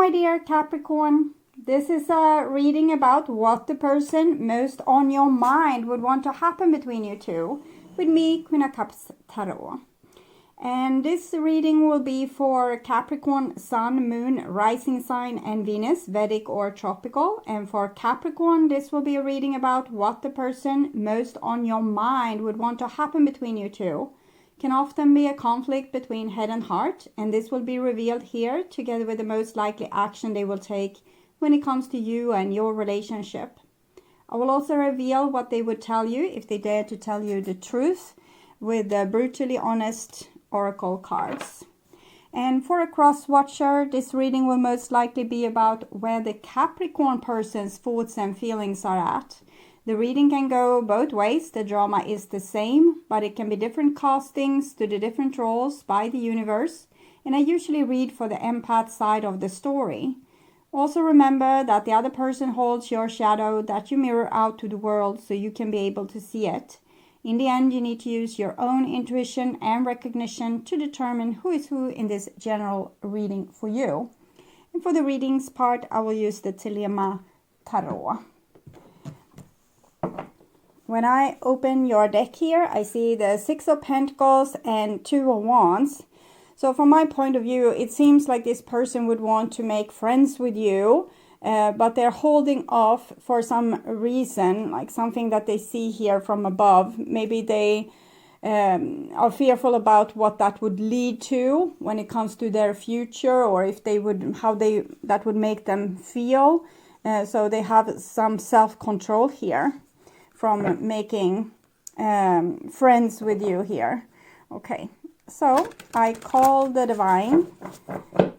my dear Capricorn, this is a reading about what the person most on your mind would want to happen between you two, with me, Queen of Cups Tarot. And this reading will be for Capricorn, Sun, Moon, Rising Sign, and Venus, Vedic or Tropical. And for Capricorn, this will be a reading about what the person most on your mind would want to happen between you two. Can often be a conflict between head and heart, and this will be revealed here together with the most likely action they will take when it comes to you and your relationship. I will also reveal what they would tell you if they dare to tell you the truth with the brutally honest oracle cards. And for a cross watcher, this reading will most likely be about where the Capricorn person's thoughts and feelings are at. The reading can go both ways. The drama is the same, but it can be different castings to the different roles by the universe. And I usually read for the empath side of the story. Also remember that the other person holds your shadow that you mirror out to the world so you can be able to see it. In the end, you need to use your own intuition and recognition to determine who is who in this general reading for you. And for the readings part, I will use the THELEMA Tarot. When I open your deck here, I see the Six of Pentacles and Two of Wands. So from my point of view, it seems like this person would want to make friends with you, but they're holding off for some reason, like something that they see here from above. Maybe they are fearful about what that would lead to when it comes to their future, or if they would, that would make them feel. So they have some self-control here from making friends with you here. Okay, so I call the Divine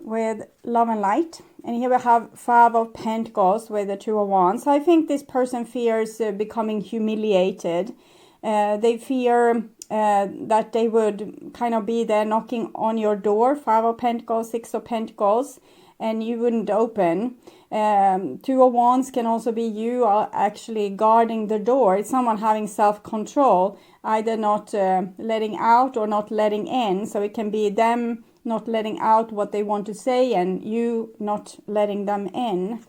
with Love and Light. And here we have Five of Pentacles with the Two of Wands. So I think this person fears becoming humiliated. They fear that they would kind of be there knocking on your door. Five of Pentacles, Six of Pentacles, and you wouldn't open. Two of Wands can also be you are actually guarding the door. It's someone having self-control, either not letting out or not letting in. So it can be them not letting out what they want to say and you not letting them in.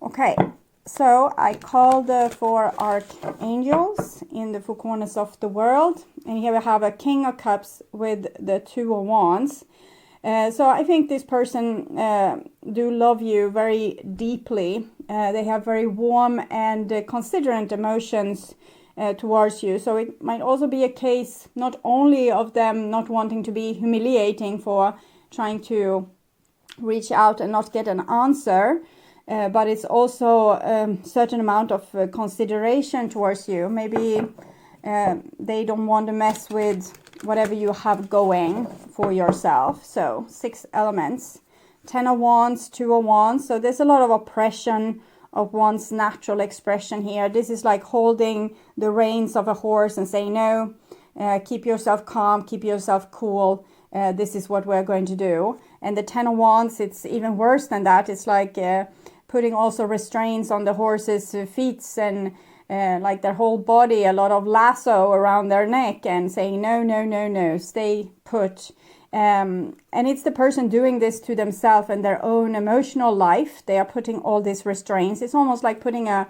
Okay, so I called the four archangels in the four corners of the world. And here we have a King of Cups with the Two of Wands. So I think this person do love you very deeply. They have very warm and considerate emotions towards you. So it might also be a case not only of them not wanting to be humiliating for trying to reach out and not get an answer, but it's also a certain amount of consideration towards you. Maybe they don't want to mess with whatever you have going for yourself. So 6 elements, 10 of Wands, 2 of Wands. So there's a lot of oppression of one's natural expression here. This is like holding the reins of a horse and saying, no, keep yourself calm, keep yourself cool. This is what we're going to do. And the 10 of Wands, it's even worse than that. It's like putting also restraints on the horse's feet and like their whole body, a lot of lasso around their neck and saying, no, no, no, no, stay put. And it's the person doing this to themselves and their own emotional life. They are putting all these restraints. It's almost like putting a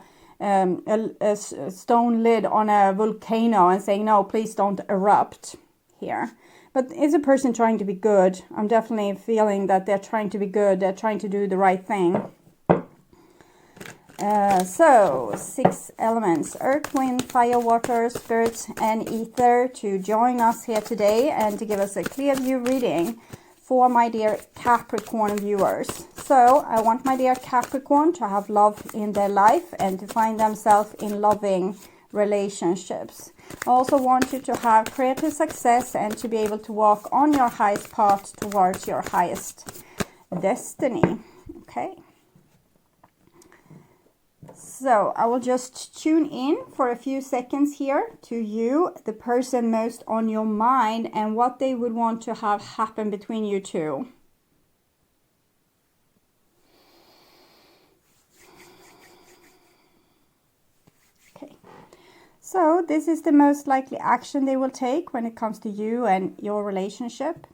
stone lid on a volcano and saying, no, please don't erupt here. But it's a person trying to be good. I'm definitely feeling that they're trying to be good. They're trying to do the right thing. So 6 elements, earth, wind, fire, water, spirit, and ether to join us here today and to give us a clear view reading for my dear Capricorn viewers. So I want my dear Capricorn to have love in their life and to find themselves in loving relationships. I also want you to have creative success and to be able to walk on your highest path towards your highest destiny. Okay. So I will just tune in for a few seconds here to you, the person most on your mind, and what they would want to have happen between you two. Okay. So this is the most likely action they will take when it comes to you and your relationship.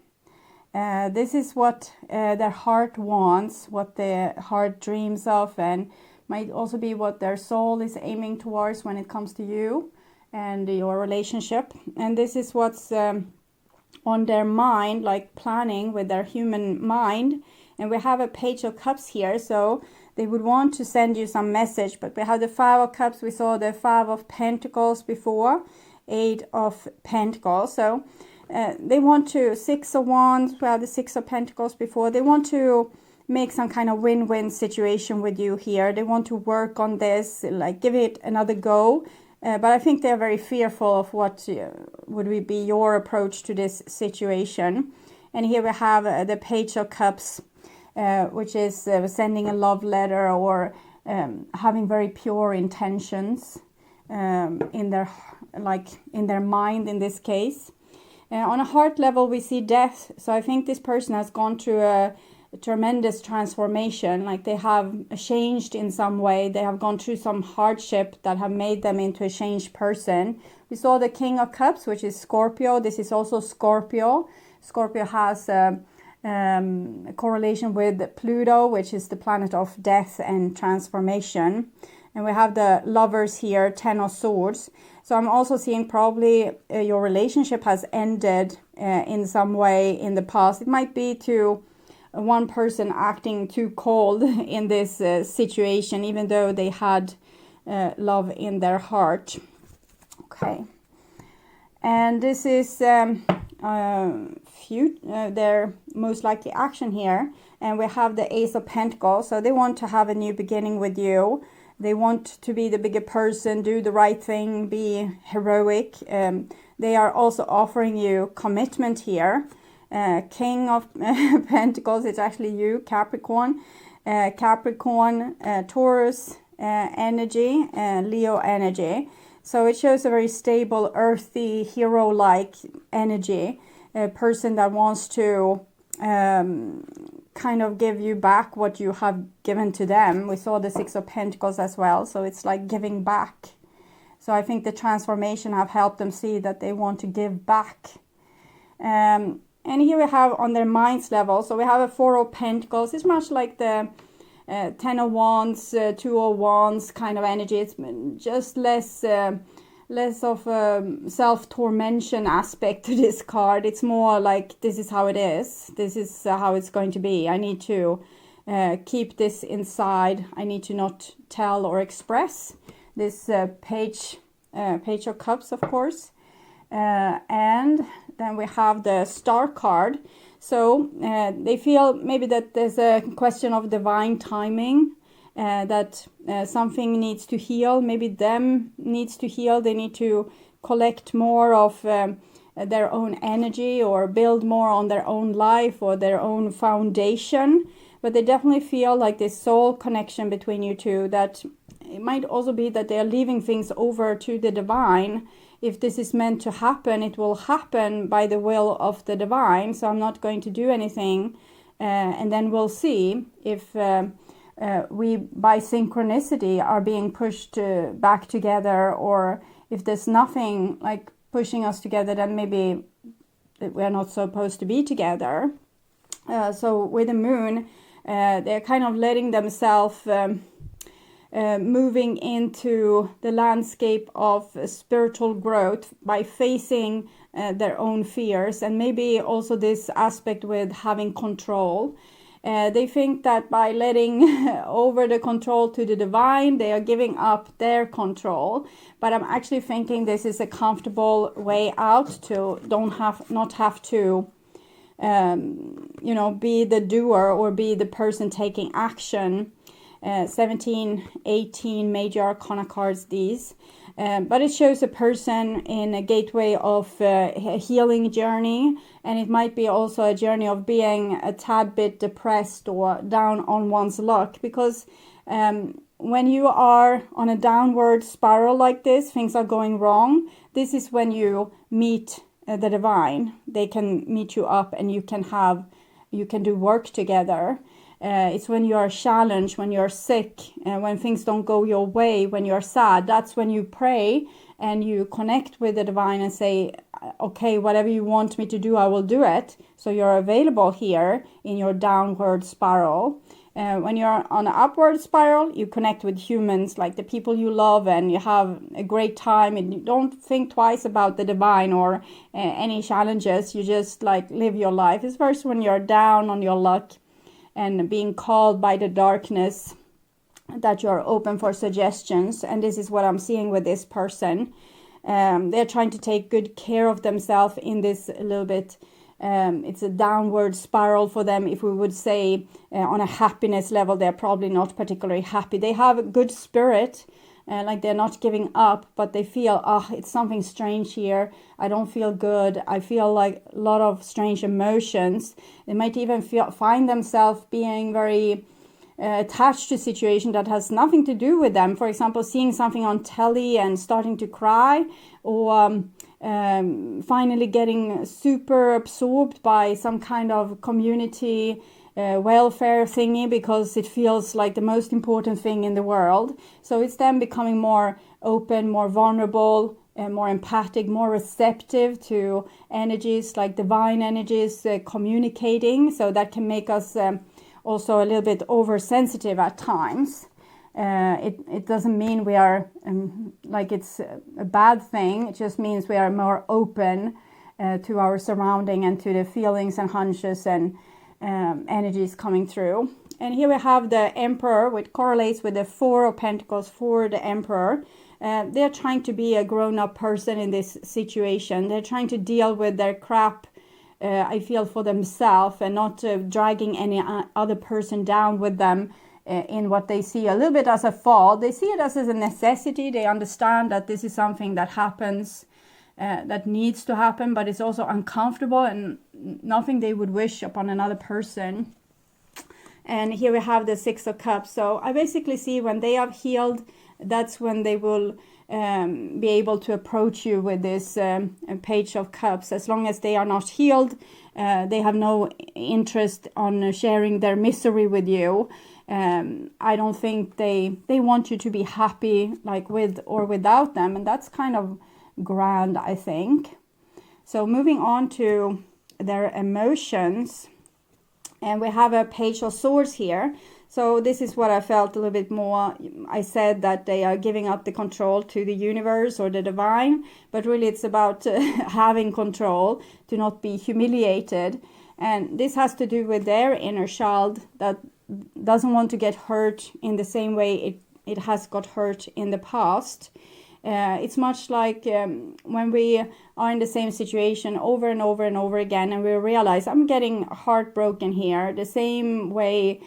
This is what their heart wants, what their heart dreams of, and might also be what their soul is aiming towards when it comes to you and your relationship. And this is what's on their mind, like planning with their human mind. And we have a Page of Cups here, so they would want to send you some message. But we have the Five of Cups, we saw the Five of Pentacles before, Eight of Pentacles. So they want to, Six of Wands, we had the Six of Pentacles before. They want to make some kind of win-win situation with you here. They want to work on this, like give it another go. But I think they're very fearful of what would be your approach to this situation. And here we have the Page of Cups, which is sending a love letter or having very pure intentions in their mind in this case. On a heart level, we see death. So I think this person has gone through a tremendous transformation, like they have changed in some way. They have gone through some hardship that have made them into a changed person. We saw the King of Cups, which is Scorpio. This is also Scorpio. Scorpio has a correlation with Pluto, which is the planet of death and transformation. And we have the Lovers here, Ten of Swords. So I'm also seeing probably your relationship has ended in some way in the past. It might be to one person acting too cold in this situation, even though they had love in their heart. Okay. And this is their most likely action here. And we have the Ace of Pentacles. So they want to have a new beginning with you. They want to be the bigger person, do the right thing, be heroic. They are also offering you commitment here. King of Pentacles, it's actually you, Capricorn. Capricorn, Taurus energy, Leo energy. So it shows a very stable, earthy, hero-like energy. A person that wants to kind of give you back what you have given to them. We saw the Six of Pentacles as well. So it's like giving back. So I think the transformation have helped them see that they want to give back. And here we have on their minds level. So we have a Four of Pentacles. It's much like the Ten of Wands, Two of Wands kind of energy. It's just less of a self-tormention aspect to this card. It's more like, this is how it is. This is how it's going to be. I need to keep this inside. I need to not tell or express. This Page of Cups, of course. And then we have the Star card. So they feel maybe that there's a question of divine timing, that something needs to heal. Maybe them needs to heal. They need to collect more of their own energy or build more on their own life or their own foundation. But they definitely feel like this soul connection between you two, that it might also be that they are leaving things over to the divine. If this is meant to happen, it will happen by the will of the divine. So I'm not going to do anything. And then we'll see if we, by synchronicity, are being pushed back together, or if there's nothing like pushing us together, then maybe we're not supposed to be together. So with the moon, they're kind of letting themselves moving into the landscape of spiritual growth by facing their own fears, and maybe also this aspect with having control. They think that by letting over the control to the divine, they are giving up their control. But I'm actually thinking this is a comfortable way out to not have to be the doer or be the person taking action. 17, 18 major arcana cards, these. But it shows a person in a gateway of a healing journey. And it might be also a journey of being a tad bit depressed or down on one's luck. Because when you are on a downward spiral like this, things are going wrong. This is when you meet the divine. They can meet you up and you can do work together. It's when you are challenged, when you're sick, when things don't go your way, when you're sad. That's when you pray and you connect with the divine and say, okay, whatever you want me to do, I will do it. So you're available here in your downward spiral. When you're on an upward spiral, you connect with humans, like the people you love, and you have a great time, and you don't think twice about the divine or any challenges. You just like live your life. It's first when you're down on your luck and being called by the darkness that you're open for suggestions. And this is what I'm seeing with this person. They're trying to take good care of themselves in this a little bit. It's a downward spiral for them. If we would say on a happiness level, they're probably not particularly happy. They have a good spirit, like they're not giving up, but they feel, it's something strange here. I don't feel good. I feel like a lot of strange emotions. They might even find themselves being very attached to a situation that has nothing to do with them. For example, seeing something on telly and starting to cry, or finally getting super absorbed by some kind of community welfare thingy because it feels like the most important thing in the world. So it's them becoming more open, more vulnerable, more empathic, more receptive to energies like divine energies communicating. So that can make us also a little bit oversensitive at times. It doesn't mean we are like it's a bad thing. It just means we are more open to our surrounding and to the feelings and hunches and energies coming through. And here we have the Emperor, which correlates with the Four of Pentacles for the Emperor. They're trying to be a grown-up person in this situation. They're trying to deal with their crap, I feel, for themselves, and not dragging any other person down with them in what they see a little bit as a fault. They see it as a necessity. They understand that this is something that happens, that needs to happen, but it's also uncomfortable and nothing they would wish upon another person. And here we have the Six of Cups. So I basically see when they are healed, that's when they will be able to approach you with this Page of Cups. As long as they are not healed, they have no interest on sharing their misery with you. I don't think they want you to be happy, like with or without them, and that's kind of grand, I think. So moving on to their emotions, and we have a Page of Swords here. So this is what I felt a little bit more. I said that they are giving up the control to the universe or the divine, but really it's about having control, to not be humiliated. And this has to do with their inner child that doesn't want to get hurt in the same way it has got hurt in the past. It's much like when we are in the same situation over and over and over again, and we realize I'm getting heartbroken here the same way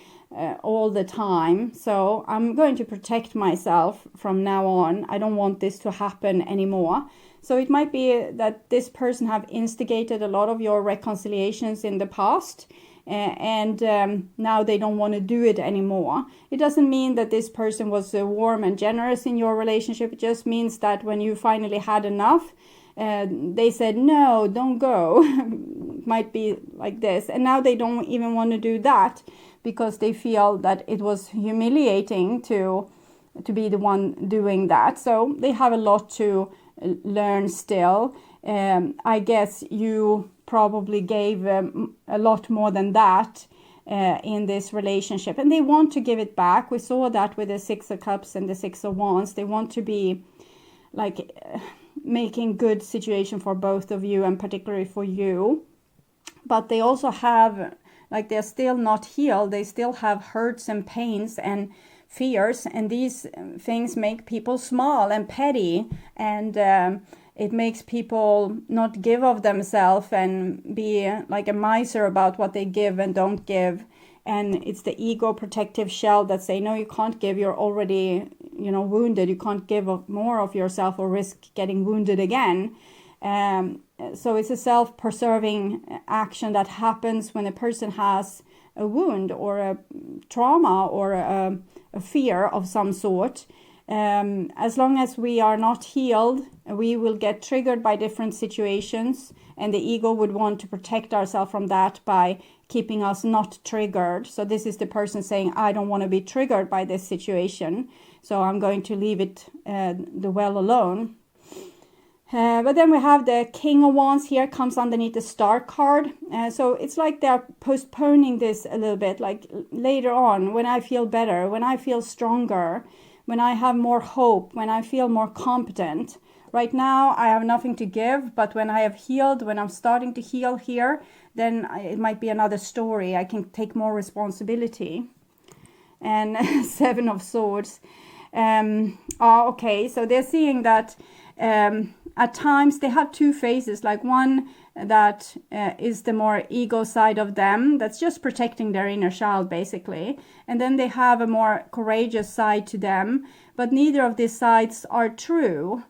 all the time. So I'm going to protect myself from now on. I don't want this to happen anymore. So it might be that this person have instigated a lot of your reconciliations in the past, and now they don't want to do it anymore. It doesn't mean that this person was warm and generous in your relationship. It just means that when you finally had enough, they said, no, don't go. Might be like this. And now they don't even want to do that because they feel that it was humiliating to be the one doing that. So they have a lot to learn still. I guess you probably gave a lot more than that in this relationship, and they want to give it back. We saw that with the Six of Cups and the Six of Wands. They want to be like making good situation for both of you, and particularly for you. But they also have, like, they're still not healed. They still have hurts and pains and fears, and these things make people small and petty, and it makes people not give of themselves and be like a miser about what they give and don't give. And it's the ego protective shell that say, no, you can't give. You're already, wounded. You can't give more of yourself or risk getting wounded again. So it's a self-preserving action that happens when a person has a wound or a trauma or a fear of some sort. As long as we are not healed, we will get triggered by different situations, and the ego would want to protect ourselves from that by keeping us not triggered. So this is the person saying, I don't want to be triggered by this situation, so I'm going to leave it the well alone. But then we have the King of Wands here, comes underneath the Star card. So it's like they're postponing this a little bit, like later on, when I feel better, when I feel stronger, when I have more hope, when I feel more competent. Right now, I have nothing to give, but when I have healed, when I'm starting to heal here, then it might be another story. I can take more responsibility. And Seven of Swords. Okay, so they're seeing that at times they have two phases, like one that is the more ego side of them, that's just protecting their inner child basically, and then they have a more courageous side to them, but neither of these sides are true,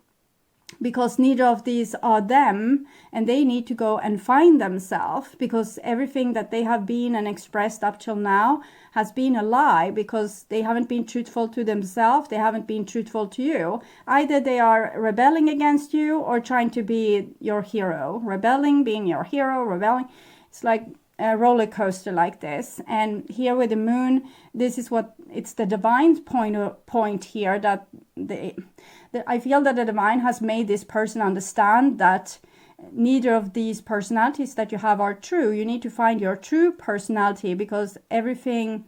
because neither of these are them, and they need to go and find themselves, because everything that they have been and expressed up till now has been a lie, because they haven't been truthful to themselves, they haven't been truthful to you. Either they are rebelling against you or trying to be your hero. Rebelling, being your hero, rebelling. It's like a roller coaster like this. And here with the moon, this is what, it's the divine point here, that I feel that the divine has made this person understand that neither of these personalities that you have are true. You need to find your true personality, because everything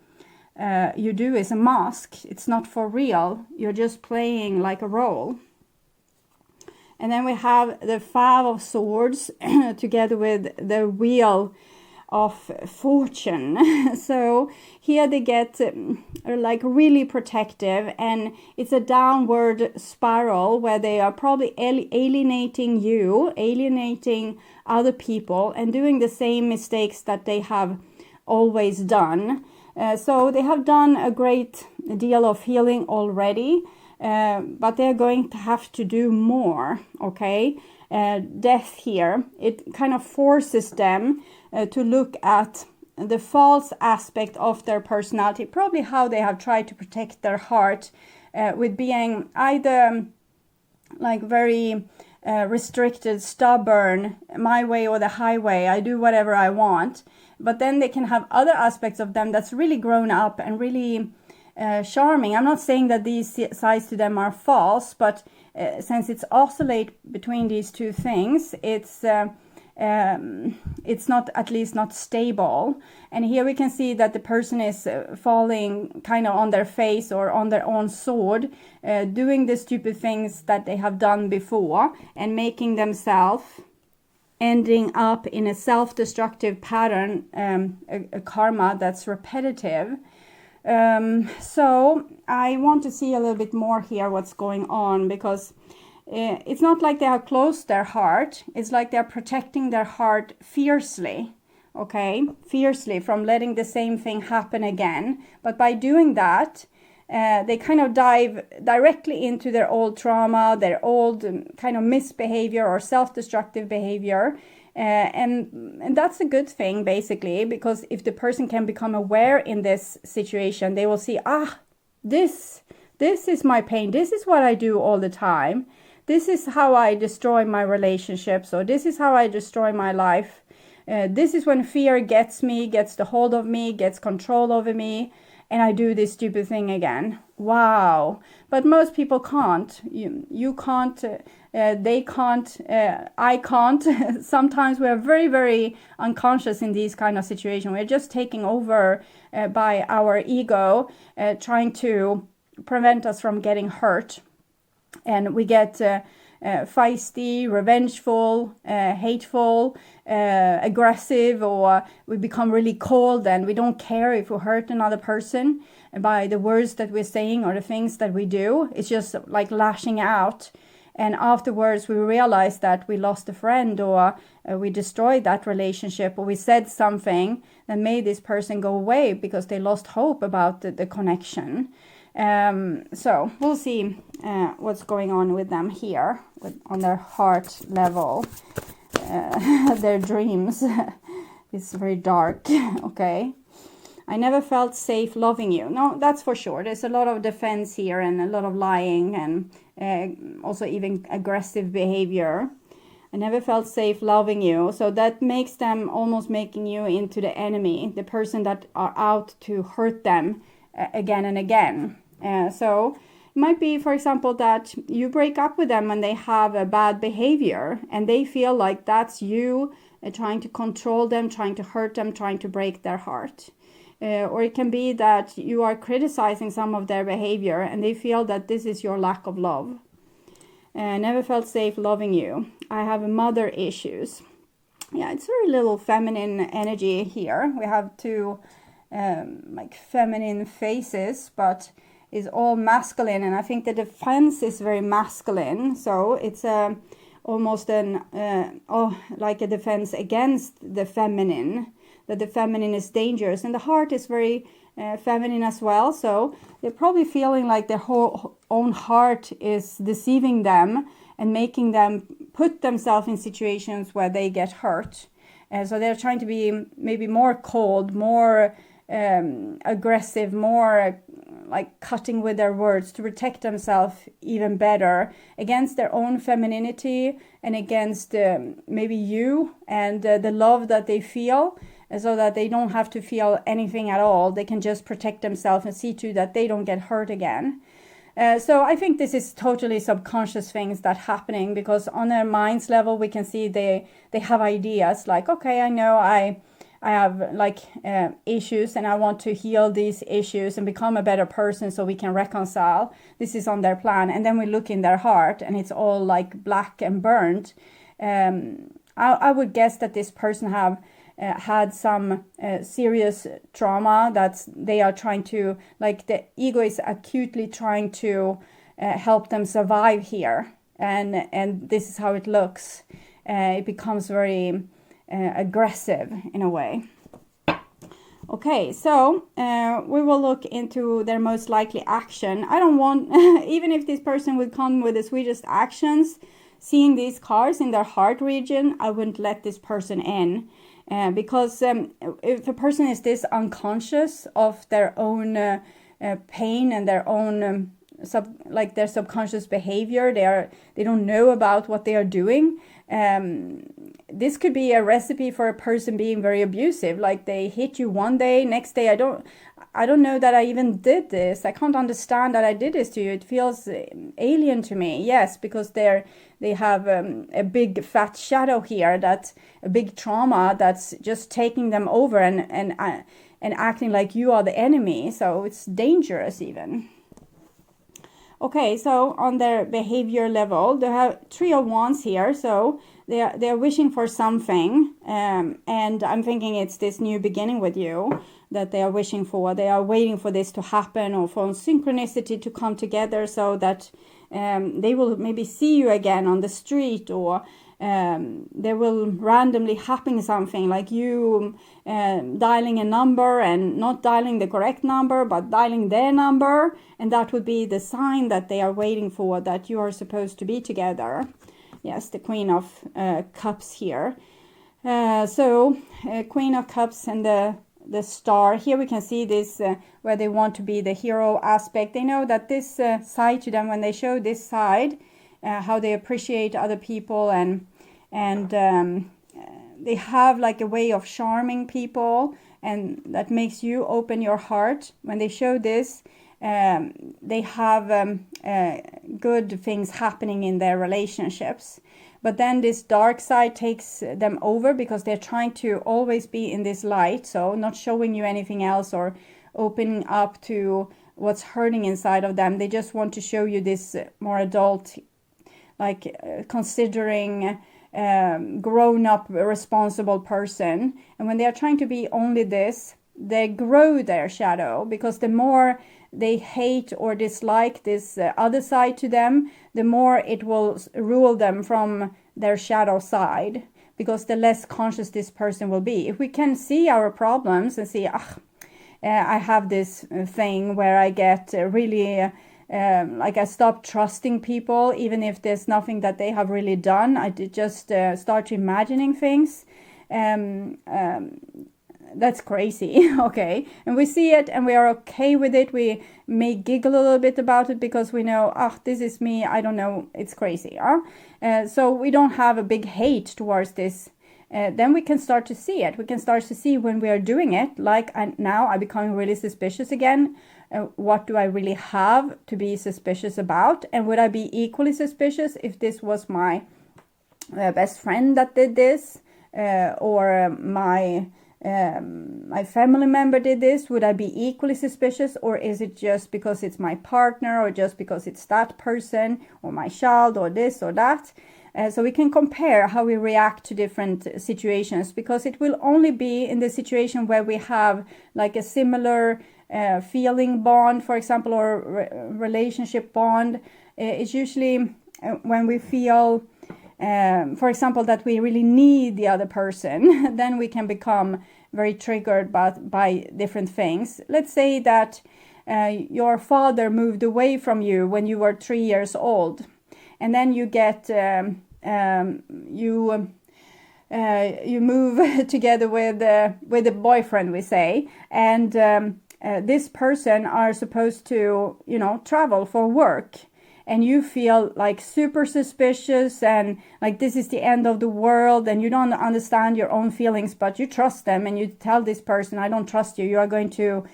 you do is a mask. It's not for real. You're just playing like a role. And then we have the Five of Swords together with the Wheel of Fortune. So here they get like really protective, and it's a downward spiral where they are probably alienating you, alienating other people, and doing the same mistakes that they have always done. So they have done a great deal of healing already, but they're going to have to do more. Okay, death here, it kind of forces them to look at the false aspect of their personality, probably how they have tried to protect their heart with being either like very restricted, stubborn, my way or the highway, I do whatever I want. But then they can have other aspects of them that's really grown up and really charming. I'm not saying that these sides to them are false, but since it's oscillate between these two things, it's not, at least not stable. And here we can see that the person is falling kind of on their face or on their own sword, doing the stupid things that they have done before, and making themselves ending up in a self-destructive pattern, a karma that's repetitive. So I want to see a little bit more here what's going on, because it's not like they have closed their heart. It's like they're protecting their heart fiercely, okay? Fiercely from letting the same thing happen again. But by doing that, they kind of dive directly into their old trauma, their old kind of misbehavior or self-destructive behavior. And that's a good thing, basically, because if the person can become aware in this situation, they will see, this is my pain. This is what I do all the time. This is how I destroy my relationships, or this is how I destroy my life. This is when fear gets the hold of me, gets control over me, and I do this stupid thing again. Wow. But most people can't. You can't, they can't, I can't. Sometimes we are very, very unconscious in these kind of situations. We're just taking over by our ego, trying to prevent us from getting hurt. And we get feisty, revengeful, hateful, aggressive, or we become really cold, and we don't care if we hurt another person by the words that we're saying or the things that we do. It's just like lashing out. And afterwards we realize that we lost a friend, or we destroyed that relationship, or we said something that made this person go away because they lost hope about the connection. So we'll see what's going on with them here on their heart level, their dreams. It's very dark. Okay. I never felt safe loving you. No, that's for sure. There's a lot of defense here and a lot of lying, and also even aggressive behavior. I never felt safe loving you. So that makes them almost making you into the enemy, the person that are out to hurt them again and again. So might be, for example, that you break up with them when they have a bad behavior and they feel like that's you trying to control them, trying to hurt them, trying to break their heart. Or it can be that you are criticizing some of their behavior and they feel that this is your lack of love. Never felt safe loving you. I have mother issues. Yeah, it's very little feminine energy here. We have two like feminine faces, but it's all masculine. And I think the defense is very masculine. So it's almost like a defense against the feminine. That the feminine is dangerous, and the heart is very feminine as well. So they're probably feeling like their whole own heart is deceiving them and making them put themselves in situations where they get hurt. And so they're trying to be maybe more cold, more aggressive, more like cutting with their words to protect themselves even better against their own femininity and against maybe you and the love that they feel. So that they don't have to feel anything at all. They can just protect themselves and see to that they don't get hurt again. So I think this is totally subconscious things that happening, because on their minds level we can see they have ideas like, okay, I know I have like issues and I want to heal these issues and become a better person so we can reconcile. This is on their plan. And then we look in their heart and it's all like black and burnt. I would guess that this person have had some serious trauma that they are trying to, like the ego is acutely trying to help them survive here. And this is how it looks. It becomes very aggressive in a way. Okay, so we will look into their most likely action. I don't want, even if this person would come with the sweetest actions, seeing these cards in their heart region, I wouldn't let this person in. Because if a person is this unconscious of their own pain and their own their subconscious behavior, they don't know about what they are doing. This could be a recipe for a person being very abusive. Like they hit you one day, next day I don't know that I even did this. I can't understand that I did this to you. It feels alien to me. Yes, because they have a big fat shadow here, that a big trauma that's just taking them over and acting like you are the enemy. So it's dangerous even. Okay, so on their behavior level, they have 3 of Wands here. So they are wishing for something, and I'm thinking it's this new beginning with you that they are wishing for. They are waiting for this to happen, or for synchronicity to come together, so that they will maybe see you again on the street, or there will randomly happen something like you dialing a number and not dialing the correct number, but dialing their number, and that would be the sign that they are waiting for, that you are supposed to be together. Yes, the Queen of Cups here. Queen of Cups and the Star. Here we can see this where they want to be the hero aspect. They know that this side to them, when they show this side, how they appreciate other people, and they have like a way of charming people, and that makes you open your heart. When they show this, they have good things happening in their relationships. But then this dark side takes them over, because they're trying to always be in this light, so not showing you anything else or opening up to what's hurting inside of them. They just want to show you this more adult, like considering grown-up, responsible person. And when they are trying to be only this, they grow their shadow, because the more they hate or dislike this other side to them, the more it will rule them from their shadow side, because the less conscious this person will be. If we can see our problems and see, I have this thing where I get really like I stop trusting people, even if there's nothing that they have really done. I just start imagining things. That's crazy. Okay, and we see it and we are okay with it. We may giggle a little bit about it, because we know, this is me, I don't know, it's crazy. So we don't have a big hate towards this. Then we can start to see it. We can start to see when we are doing it, like now I'm becoming really suspicious again. what do I really have to be suspicious about? And would I be equally suspicious if this was my best friend that did this, or my family member did this? Would I be equally suspicious, or is it just because it's my partner, or just because it's that person, or my child, or this or that? So we can compare how we react to different situations, because it will only be in the situation where we have like a similar feeling bond, for example, or relationship bond. It's usually when we feel, for example, that we really need the other person, then we can become very triggered by different things. Let's say that your father moved away from you when you were 3 years old, and then you get you move together with a boyfriend, we say, and this person are supposed to, travel for work, and you feel like super suspicious and like this is the end of the world, and you don't understand your own feelings, but you trust them, and you tell this person, I don't trust you, you are going to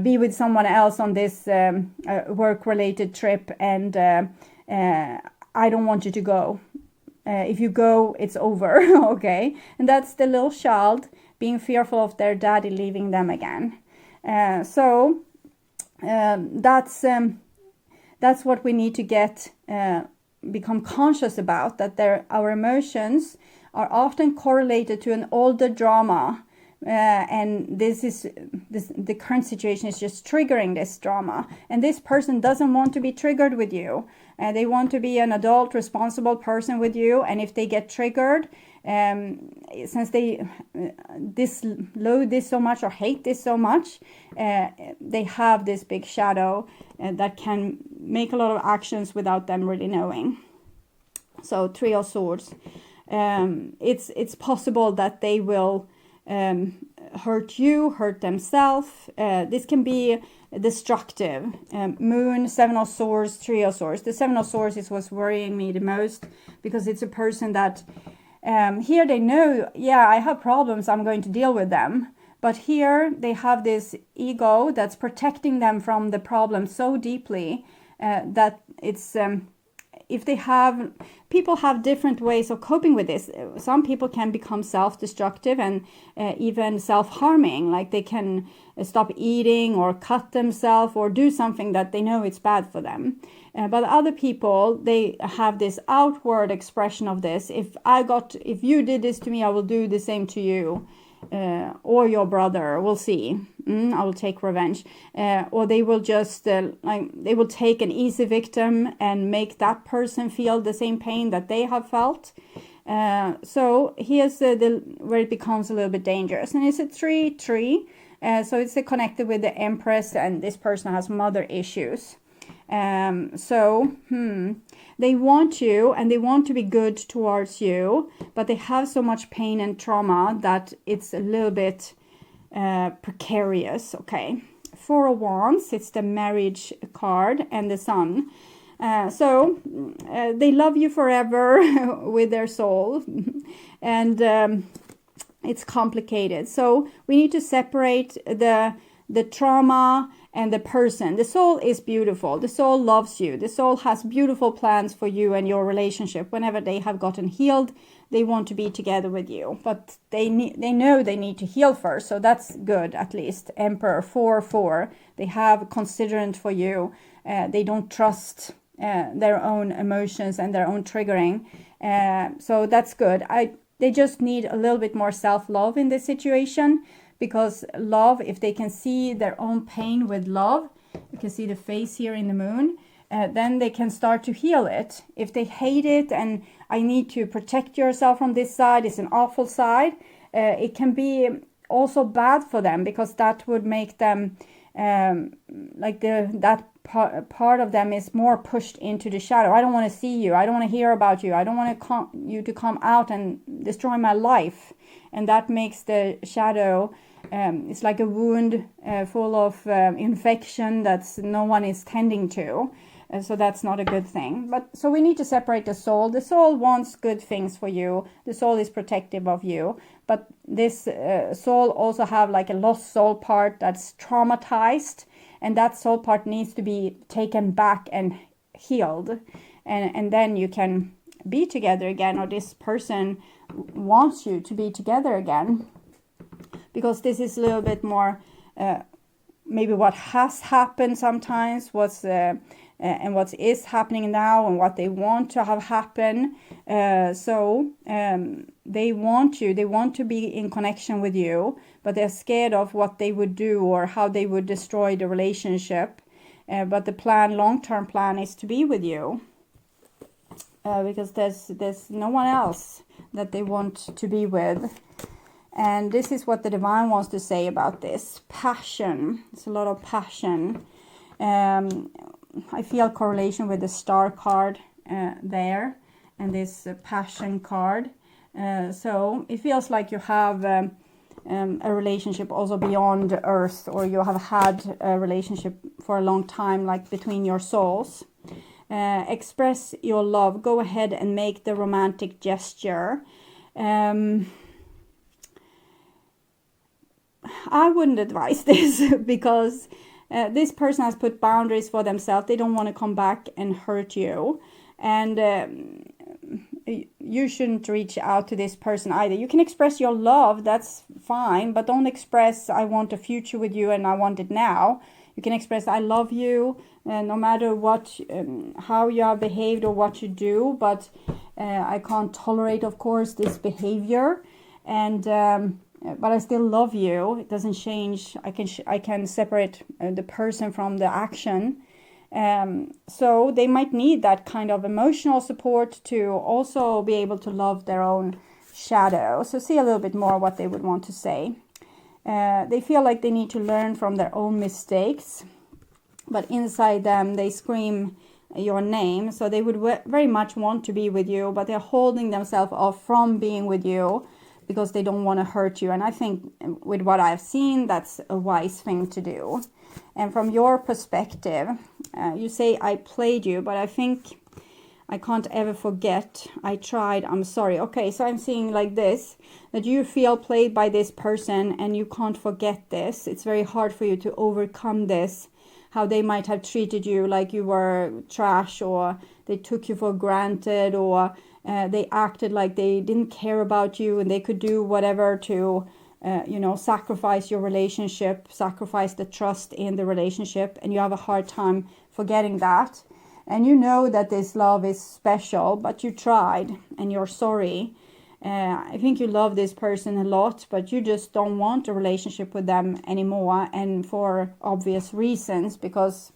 be with someone else on this work-related trip, and I don't want you to go. If you go, it's over. Okay, and that's the little child being fearful of their daddy leaving them again. So that's what we need to become conscious about, that our emotions are often correlated to an older drama, and the current situation is just triggering this drama, and this person doesn't want to be triggered with you. They want to be an adult, responsible person with you, and if they get triggered, since they loathe this so much or hate this so much, they have this big shadow that can make a lot of actions without them really knowing. So 3 of Swords, it's possible that they will hurt you, hurt themselves. This can be destructive. Moon, 7 of Swords, 3 of Swords. The 7 of Swords is what's worrying me the most, because it's a person that here they know, I have problems, I'm going to deal with them. But here they have this ego that's protecting them from the problem so deeply that it's people have different ways of coping with this. Some people can become self-destructive and even self-harming, like they can stop eating or cut themselves or do something that they know it's bad for them. But other people, they have this outward expression of this. If you did this to me, I will do the same to you. Or your brother, we'll see. I will take revenge. Or they will just they will take an easy victim and make that person feel the same pain that they have felt. So here's where it becomes a little bit dangerous. And it's a 3-3. So it's connected with the Empress, and this person has mother issues. They want you, and they want to be good towards you, but they have so much pain and trauma that it's a little bit precarious. Okay, 4 of Wands, it's the marriage card, and the Sun. So they love you forever with their soul, and it's complicated. So we need to separate the trauma and the person. The soul is beautiful. The soul loves you. The soul has beautiful plans for you and your relationship. Whenever they have gotten healed, they want to be together with you. But they know they need to heal first. So that's good, at least. Emperor, 4-4. They have considerate for you. They don't trust their own emotions and their own triggering. So that's good. They just need a little bit more self-love in this situation. Because love, if they can see their own pain with love, you can see the face here in the moon, then they can start to heal it. If they hate it and I need to protect yourself from this side, it's an awful side, it can be also bad for them, because that would make them, part of them is more pushed into the shadow. I don't want to see you. I don't want to hear about you. I don't want you to come out and destroy my life. And that makes the shadow, it's like a wound full of infection that no one is tending to. So that's not a good thing. But so we need to separate the soul. The soul wants good things for you. The soul is protective of you. But this soul also have like a lost soul part that's traumatized. and that soul part needs to be taken back and healed, and then you can be together again, or this person wants you to be together again, because this is a little bit more maybe what has happened sometimes, and what is happening now, and what they want to have happen. So they want to be in connection with you, but they're scared of what they would do or how they would destroy the relationship. But the long-term plan is to be with you, because there's no one else that they want to be with. And this is what the divine wants to say about this passion. It's a lot of passion. I feel correlation with the star card there, and this passion card. So it feels like you have a relationship also beyond Earth, or you have had a relationship for a long time, like between your souls. Express your love. Go ahead and make the romantic gesture. I wouldn't advise this because this person has put boundaries for themselves. They don't want to come back and hurt you. And you shouldn't reach out to this person either. You can express your love, that's fine, but don't express I want a future with you and I want it now. You can express I love you, no matter what, how you have behaved or what you do, but I can't tolerate, of course, this behavior, and but I still love you. It doesn't change. I can separate the person from the action. So they might need that kind of emotional support to also be able to love their own shadow. So see a little bit more what they would want to say. They feel like they need to learn from their own mistakes, but inside them they scream your name. So they would very much want to be with you, but they're holding themselves off from being with you because they don't want to hurt you. And I think with what I've seen, that's a wise thing to do. And from your perspective, you say, I played you, but I think I can't ever forget. I tried, I'm sorry. Okay, so I'm seeing like this, that you feel played by this person and you can't forget this. It's very hard for you to overcome this, how they might have treated you like you were trash, or they took you for granted, or they acted like they didn't care about you and they could do whatever to sacrifice your relationship, sacrifice the trust in the relationship, and you have a hard time forgetting that. And you know that this love is special, but you tried and you're sorry. I think you love this person a lot, but you just don't want a relationship with them anymore, and for obvious reasons, because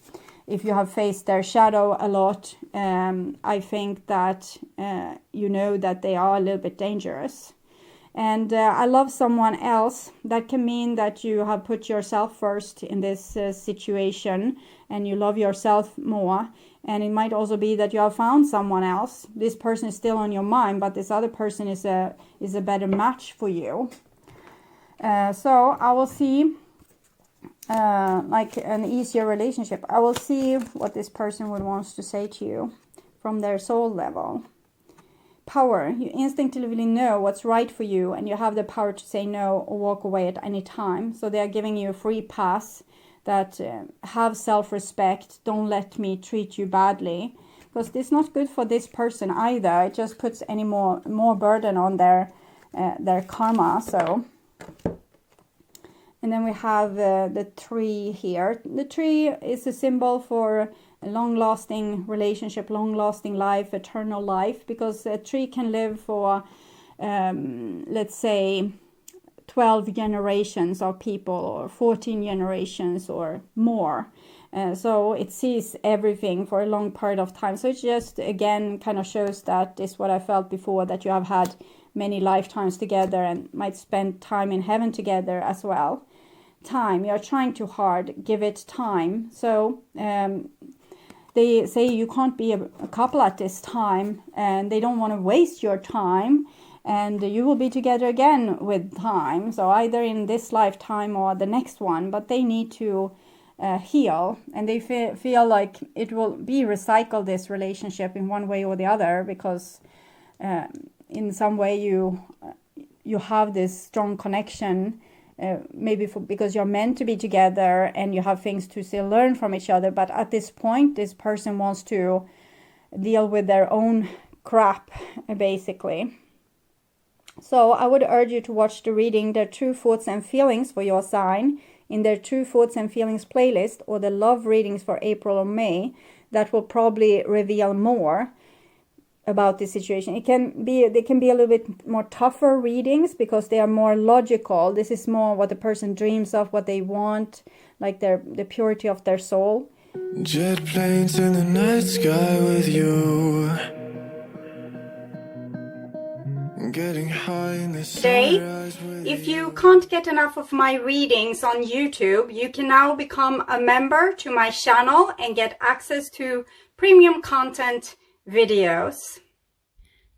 if you have faced their shadow a lot, I think that you know that they are a little bit dangerous. And I love someone else. That can mean that you have put yourself first in this situation and you love yourself more. And it might also be that you have found someone else. This person is still on your mind, but this other person is a better match for you. So I will see like an easier relationship. I will see what this person would want to say to you from their soul level. Power. You instinctively know what's right for you, and you have the power to say no or walk away at any time. So they are giving you a free pass, that have self-respect. Don't let me treat you badly, because it's not good for this person either. It just puts any more burden on their karma. So, and then we have the tree here. The tree is a symbol for a long-lasting relationship, long-lasting life, eternal life, because a tree can live for, let's say, 12 generations of people, or 14 generations or more. So it sees everything for a long period of time. So it just, again, kind of shows that is what I felt before, that you have had many lifetimes together and might spend time in heaven together as well. Time, you're trying too hard, give it time. So they say you can't be a couple at this time, and they don't want to waste your time, and you will be together again with time. So either in this lifetime or the next one, but they need to heal, and they feel like it will be recycled, this relationship, in one way or the other, because in some way you have this strong connection maybe because you're meant to be together and you have things to still learn from each other. But at this point, this person wants to deal with their own crap, basically. So I would urge you to watch the reading, Their True Thoughts and Feelings for your sign, in their True Thoughts and Feelings playlist, or the love readings for April or May. That will probably reveal more about the situation. They can be a little bit more tougher readings because they are more logical. This is more what the person dreams of, what they want, like the purity of their soul. Jet planes in the night sky with you. Getting high in the sunrise with If you can't get enough of my readings on YouTube, you can now become a member to my channel and get access to premium content videos.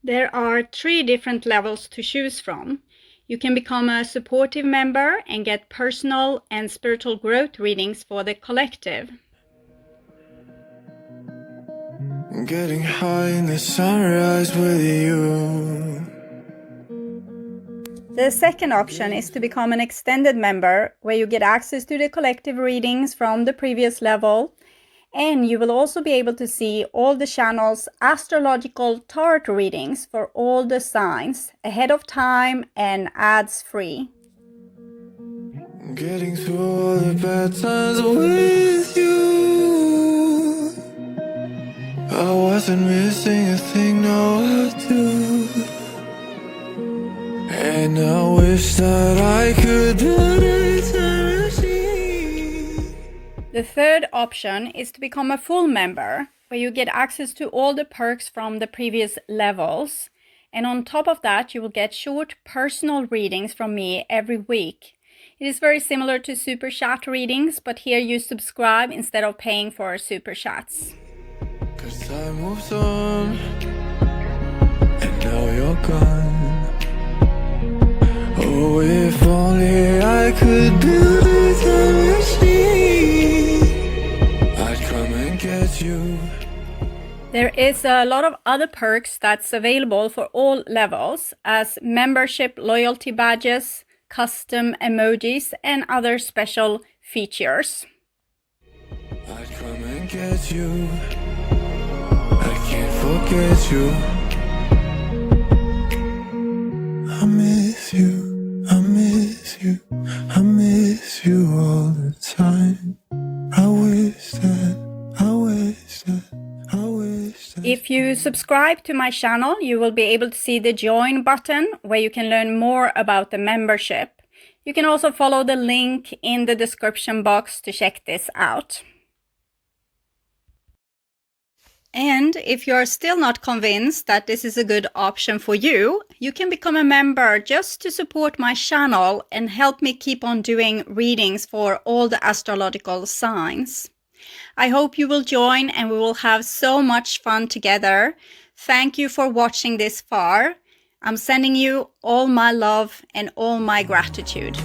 There are 3 different levels to choose from. You can become a supportive member and get personal and spiritual growth readings for the collective. getting high in the sunrise with you. The second option is to become an extended member, where you get access to the collective readings from the previous level, and you will also be able to see all the channel's astrological tarot readings for all the signs ahead of time and ads free. Getting through all the bad times with you. I wasn't missing a thing, no I do. And I wish that I could build eternity. The third option is to become a full member, where you get access to all the perks from the previous levels. And on top of that, you will get short personal readings from me every week. It is very similar to super chat readings, but here you subscribe instead of paying for super chats. 'Cause time moves on, and now you're gone. Oh, if only I could build a time machine, I'd come and get you. There is a lot of other perks that's available for all levels, as membership loyalty badges, custom emojis, and other special features. I'd come and get you. I can't forget you. I miss you, I miss you, I miss you all the time. I wish that, I wish that, I wish that. If you subscribe to my channel, you will be able to see the join button, where you can learn more about the membership. You can also follow the link in the description box to check this out. And if you're still not convinced that this is a good option for you, you can become a member just to support my channel and help me keep on doing readings for all the astrological signs. I hope you will join and we will have so much fun together. Thank you for watching this far. I'm sending you all my love and all my gratitude.